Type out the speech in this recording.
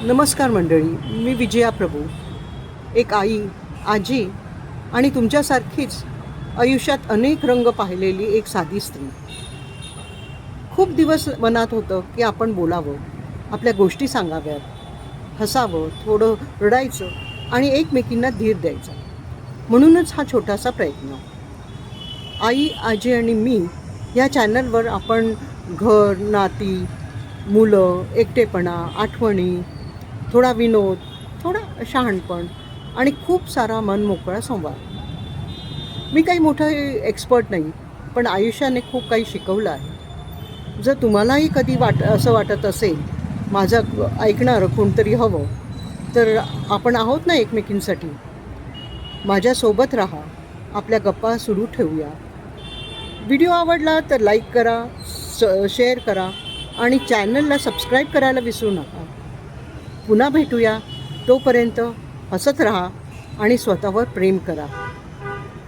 नमस्कार मंडळी, मी विजया प्रभू. एक आई, आजी आणि तुमच्यासारखीच आयुष्यात अनेक रंग पाहिलेली एक साधी स्त्री. खूप दिवस मनात होतं की आपण बोलावं, आपल्या गोष्टी सांगाव्यात, हसावं, थोडं रडायचं आणि एकमेकींना धीर द्यायचा. म्हणूनच हा छोटासा प्रयत्न. आई, आजी आणि मी या चॅनलवर आपण घर, नाती, मुलं, एकटेपणा, आठवणी, थोडा विनोद, थोडा शहाणपण आणि खूप सारा मनमोकळा संवाद. मी काही मोठा एक्सपर्ट नाही, पण आयुष्याने खूप काही शिकवलं आहे. जर तुम्हालाही कधी असं वाटत असेल माझं ऐकणारं कोणतरी हवं, तर आपण आहोत ना एकमेकींसाठी. माझ्यासोबत राहा, आपल्या गप्पा सुरू ठेवूया. व्हिडिओ आवडला तर लाईक करा, शेअर करा आणि चॅनलला सबस्क्राईब करायला विसरू नका. पुन्हा भेटूया. तोपर्यंत हसत राहा आणि स्वतःवर प्रेम करा.